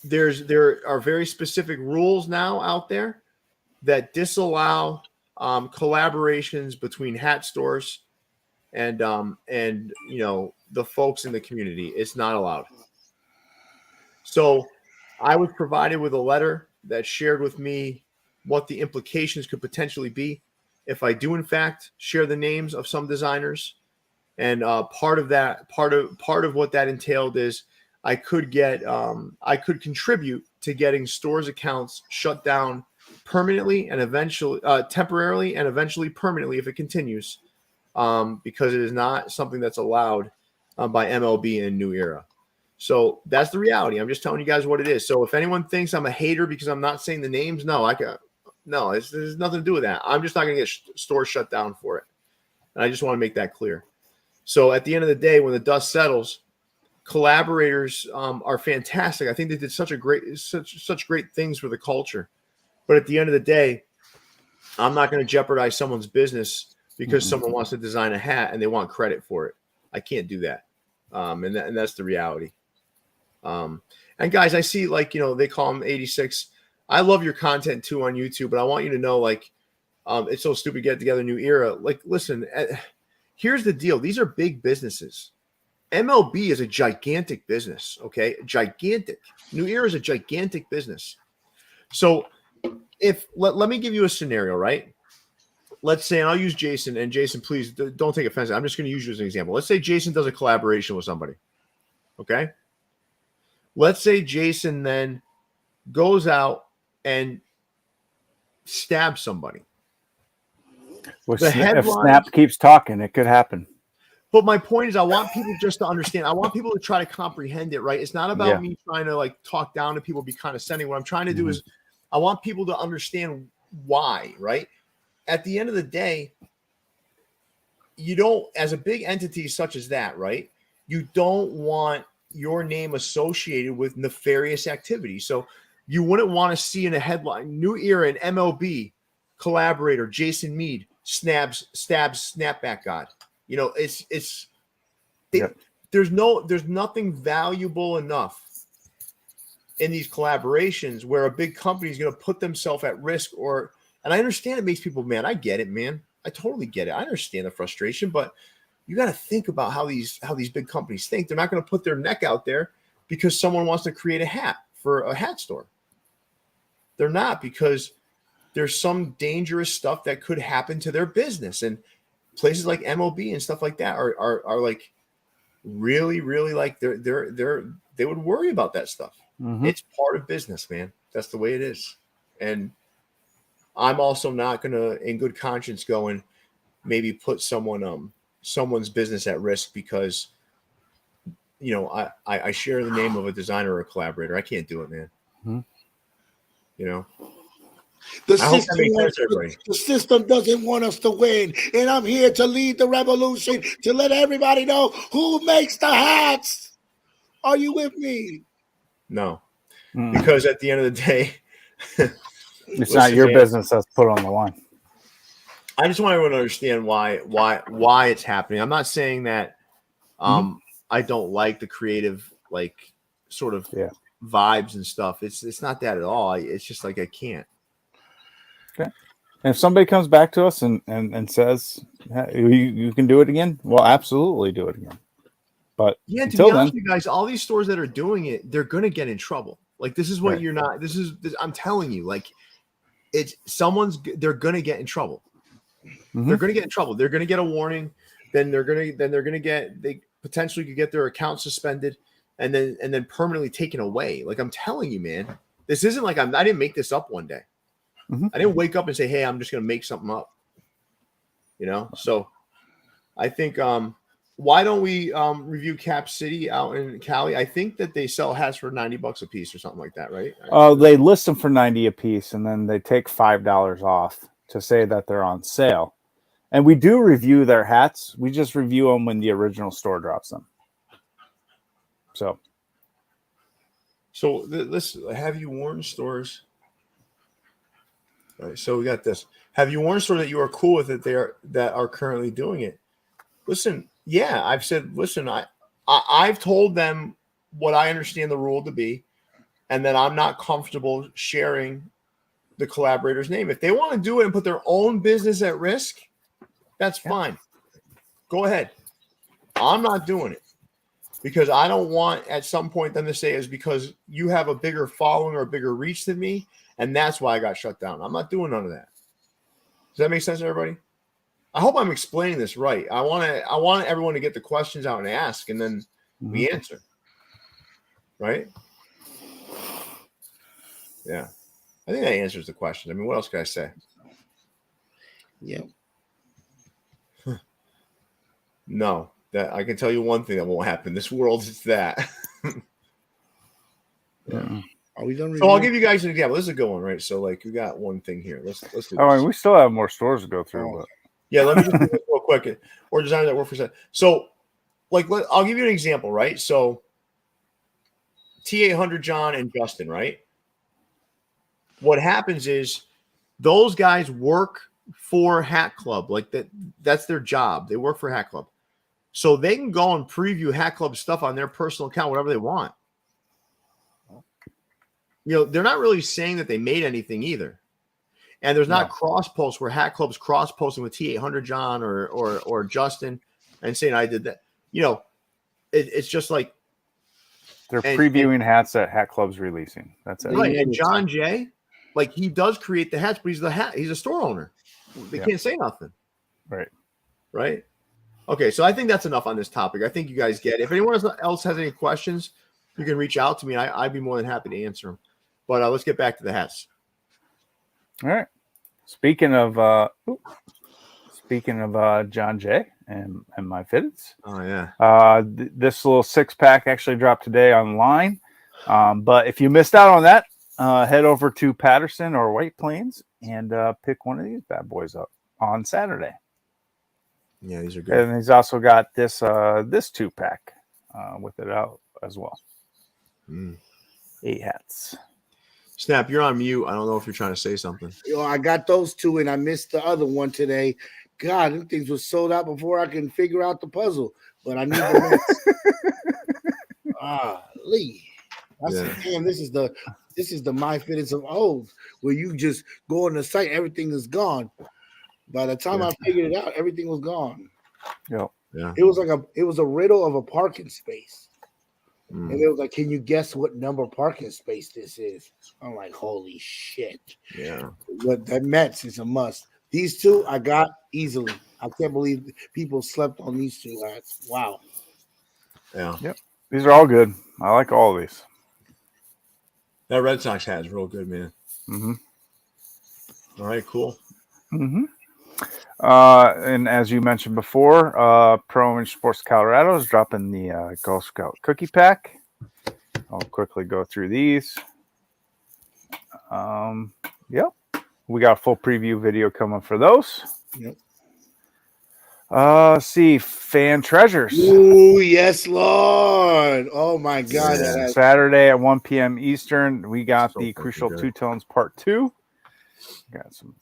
There are very specific rules now out there that disallow collaborations between hat stores and the folks in the community. It's not allowed. So I was provided with a letter that shared with me what the implications could potentially be if I do in fact share the names of some designers. And part of what that entailed is I could contribute to getting stores accounts shut down permanently and eventually temporarily and eventually permanently if it continues, because it is not something that's allowed by MLB in New Era. So that's the reality. I'm just telling you guys what it is. So if anyone thinks I'm a hater because I'm not saying the names, no, there's nothing to do with that. I'm just not going to get stores shut down for it. And I just want to make that clear. So at the end of the day, when the dust settles, collaborators are fantastic. I think they did such great things for the culture. But at the end of the day, I'm not going to jeopardize someone's business because someone wants to design a hat and they want credit for it. I can't do that. And that's the reality. And guys, I see they call them 86. I love your content too on YouTube, but I want you to know it's so stupid to get together New Era. Listen, here's the deal. These are big businesses. MLB is a gigantic business, okay? Gigantic. New Era is a gigantic business. So let me give you a scenario, right? Let's say, and I'll use Jason, and Jason, please don't take offense. I'm just going to use you as an example. Let's say Jason does a collaboration with somebody, okay? Let's say Jason then goes out and stabs somebody. Well, if Snap keeps talking, it could happen. But my point is, I want people just to understand. I want people to try to comprehend it, right? It's not about me trying to talk down to people, be condescending. What I'm trying to do is I want people to understand why, right? At the end of the day, you don't, as a big entity such as that, right? You don't want your name associated with nefarious activity. So you wouldn't want to see in a headline, new era in MLB, collaborator Jason Mead stabs snapback god. You know, there's nothing valuable enough in these collaborations where a big company is going to put themselves at risk. And I understand it makes people mad. I get it, man. I totally get it. I understand the frustration, but you got to think about how these big companies think. They're not going to put their neck out there because someone wants to create a hat for a hat store. They're not, because there's some dangerous stuff that could happen to their business, and places like MLB and stuff like that are like really, really like they would worry about that stuff. Mm-hmm. It's part of business, man. That's the way it is. And I'm also not going to, in good conscience, go and maybe put someone's business at risk because, you know, I share the name of a designer or a collaborator. I can't do it, man. Mm-hmm. You know, the system doesn't want us to win, and I'm here to lead the revolution to let everybody know who makes the hats. Are you with me? No, because at the end of the day, it's not your business that's put on the line. I just want everyone to understand why it's happening. I'm not saying that I don't like the creative, like, sort of vibes and stuff. It's not that at all. It's just like I can't. Okay. And if somebody comes back to us and says you can do it again, well, absolutely do it again. But yeah, to be honest with you guys, all these stores that are doing it, they're going to get in trouble. Like, this is what you're not. This I'm telling you, like, they're going to get in trouble. Mm-hmm. They're going to get in trouble. They're going to get a warning. Then they potentially could get their account suspended and then permanently taken away. Like, I'm telling you, man, this isn't like I didn't make this up one day. Mm-hmm. I didn't wake up and say, hey, I'm just going to make something up. You know? So I think, why don't we review Ecap City out in Cali? I think that they sell hats for $90 a piece or something like that, right? They list them for $90 a piece, and then they take $5 off to say that they're on sale. And we do review their hats. We just review them when the original store drops them. So let's have you worn stores. All right, so we got this. Have you worn stores that you are cool with that are currently doing it? Listen. Yeah, I've said, listen, I've told them what I understand the rule to be, and that I'm not comfortable sharing the collaborator's name. If they want to do it and put their own business at risk, that's fine. Go ahead. I'm not doing it because I don't want at some point them to say it's because you have a bigger following or a bigger reach than me, and that's why I got shut down. I'm not doing none of that. Does that make sense to everybody? I hope I'm explaining this right. I want everyone to get the questions out and ask, and then we answer. Right? Yeah. I think that answers the question. I mean, what else can I say? Yeah. No. That I can tell you one thing that won't happen. This world is that. Yeah. Are we done? So I'll give you guys an example. This is a good one, right? So, like, we got one thing here. Let's do this. I mean, we still have more stores to go through, but yeah, let me just do this real quick. Or designers that work for. So, like, I'll give you an example, right? So, T800 John and Justin, right? What happens is those guys work for Hat Club, like that's their job. They work for Hat Club, so they can go and preview Hat Club stuff on their personal account, whatever they want. You know, they're not really saying that they made anything either. And there's not cross posts where Hat Club's cross posting with T800 John or Justin and saying I did that. You know, it's just like they're previewing hats that Hat Club's releasing. That's it. Right. And John Jay, like, he does create the hats, but he's a store owner. They can't say nothing. Right. Right. Okay, so I think that's enough on this topic. I think you guys get it. If anyone else has any questions, you can reach out to me. I'd be more than happy to answer them. But let's get back to the hats. All right. Speaking of John Jay and MyFitteds. Oh yeah. This little 6-pack actually dropped today online. But if you missed out on that, head over to Patterson or White Plains and pick one of these bad boys up on Saturday. Yeah, these are good. And he's also got this 2-pack with it out as well. Mm. 8 hats. Snap, you're on mute. I don't know if you're trying to say something. Yo, I got those 2 and I missed the other one today. God, them things were sold out before I can figure out the puzzle. But I need the next. Lee. I said, damn, this is the MyFitteds of old, where you just go on the site, everything is gone. By the time I figured it out, everything was gone. Yep. Yeah. It was a riddle of a parking space. And it was like, can you guess what number parking space this is? I'm like, holy shit. Yeah. But that Mets is a must. These 2 I got easily. I can't believe people slept on these 2 hats. Wow. Yeah. Yep. These are all good. I like all of these. That Red Sox hat is real good, man. Mm-hmm. All right, cool. Mm-hmm. And as you mentioned before, Pro Image Sports Colorado is dropping the Girl Scout cookie pack. I'll quickly go through these. Yep. We got a full preview video coming for those. Yep. See, Fan Treasures. Ooh, yes, Lord. Oh, my God. Yeah. Saturday at 1 p.m. Eastern, we got So the Crucial good. Two Tones Part 2. Got some.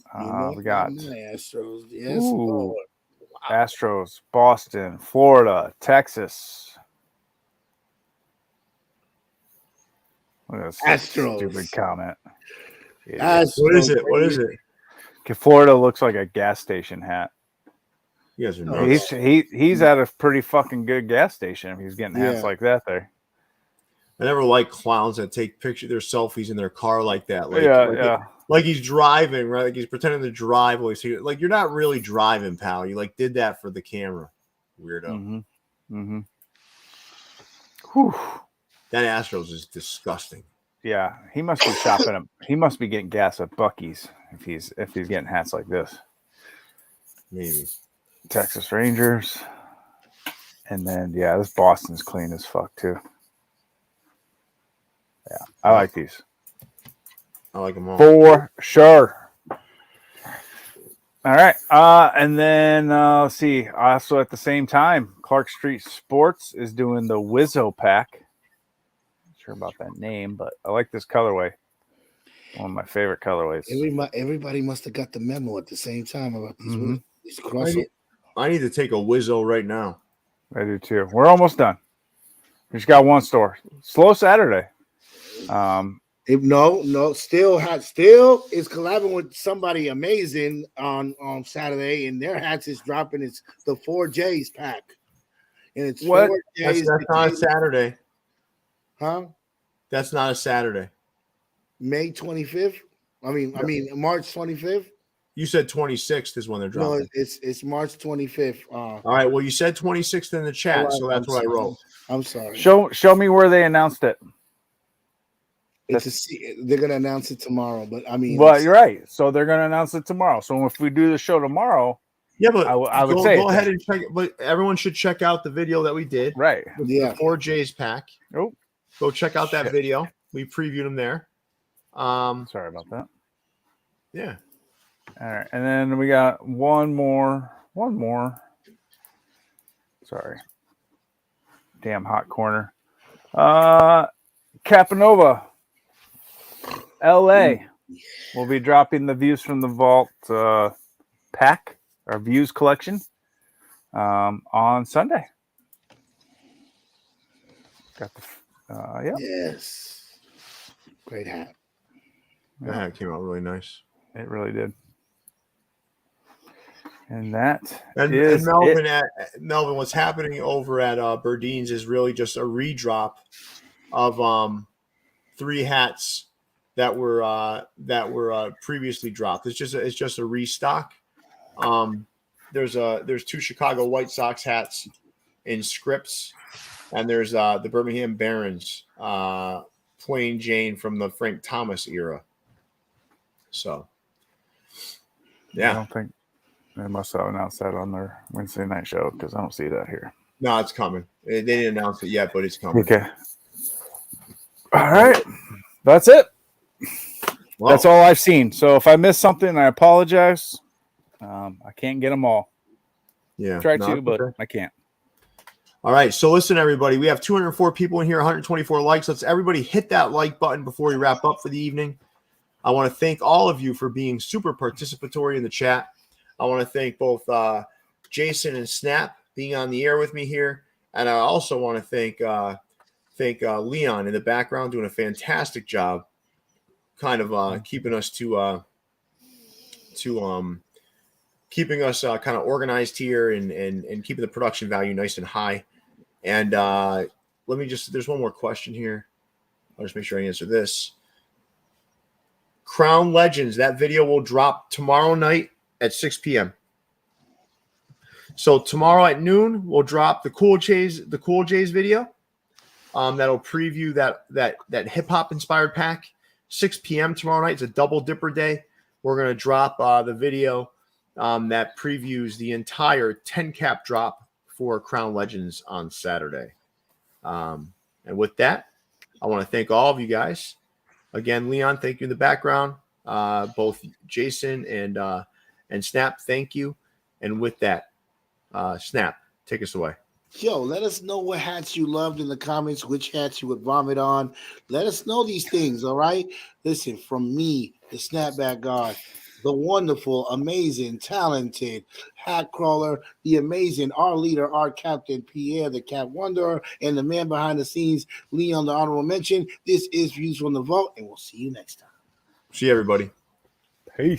We got Astros. Yes, ooh, Lord. Wow. Astros, Boston, Florida, Texas. Look at this Astros. stupid comment. Astros. What is it? What is it? Florida looks like a gas station hat. You guys are nuts. He's at a pretty fucking good gas station if he's getting hats Yeah. like that there. I never like clowns that take their selfies in their car like that. Like he's driving, right? Like he's pretending to drive. Like you're not really driving, pal. You like did that for the camera. Weirdo. Mm-hmm. Mm-hmm. Whew. That Astros is disgusting. Yeah, he must be shopping up. He must be getting gas at Buc-ee's if he's getting hats like this. Maybe. Texas Rangers. And then this Boston's clean as fuck too. Yeah, I like these. I like them all. For sure. All right. And then let's see. Also at the same time, Clark Street Sports is doing the Wizzo pack. Not sure about that name, but I like this colorway. One of my favorite colorways. Everybody must have got the memo at the same time about these. Mm-hmm. These crossover. I need to take a Wizzo right now. I do too. We're almost done. We just got one store. Slow Saturday. Still is collabing with somebody amazing on Saturday, and their hats is dropping. It's the 4Js pack, and it's what? 4Js. That's not a Saturday, huh? That's not a Saturday. May 25th. I mean March 25th. You said 26th is when they're dropping. No, it's March 25th. All right. Well, you said 26th in the chat, right, so that's what I wrote. I'm sorry. Show me where they announced it. They're gonna announce it tomorrow, but I mean, well, you're right. So they're gonna announce it tomorrow. So if we do the show tomorrow, yeah, but I would say go ahead and check it. But everyone should check out the video that we did. Right. Yeah. The 4Js pack. Oh, go check out that video. We previewed them there. Sorry about that. Yeah. All right, and then we got one more. Sorry. Damn hot corner. Capanova, LA. We'll be dropping the Views from the Vault pack, our Views collection, on Sunday. Got the Yes. Great hat. That hat came out really nice. It really did. And that and is Melvin it. Melvin, what's happening over at Berdine's is really just a redrop of 3 hats that were previously dropped. It's just a restock. There's 2 Chicago White Sox hats in scripts, and there's the Birmingham Barons plain Jane from the Frank Thomas era. So yeah, I don't think they must have announced that on their Wednesday night show because I don't see that here. No, it's coming. They didn't announce it yet, but it's coming. Okay. All right. That's it. Well, that's all I've seen. So if I missed something, I apologize. I can't get them all. Yeah. Try to, but okay. I can't. All right. So listen, everybody, we have 204 people in here, 124 likes. Let's everybody hit that like button before we wrap up for the evening. I want to thank all of you for being super participatory in the chat. I want to thank both Jason and Snap being on the air with me here. And I also want to thank Leon in the background doing a fantastic job kind of keeping us keeping us kind of organized here and keeping the production value nice and high. And let me just, there's one more question here. I'll just make sure I answer this. Crown Legends, that video will drop tomorrow night at 6 p.m. So tomorrow at noon, we'll drop the Cool J's video. That'll preview that hip hop inspired pack. 6 p.m. tomorrow night. It's a double dipper day. We're gonna drop the video that previews the entire 10 cap drop for Crown Legends on Saturday. And with that, I want to thank all of you guys. Again, Leon, thank you in the background. Both Jason and Snap, thank you. And with that, Snap, take us away. Yo, let us know what hats you loved in the comments, which hats you would vomit on. Let us know these things, all right? Listen, from me, the Snapback God, the wonderful, amazing, talented hat crawler, the amazing, our leader, our captain, Pierre, the Cap Wanderer, and the man behind the scenes, Leon, the honorable mention. This is Views from the Vault, and we'll see you next time. See you, everybody.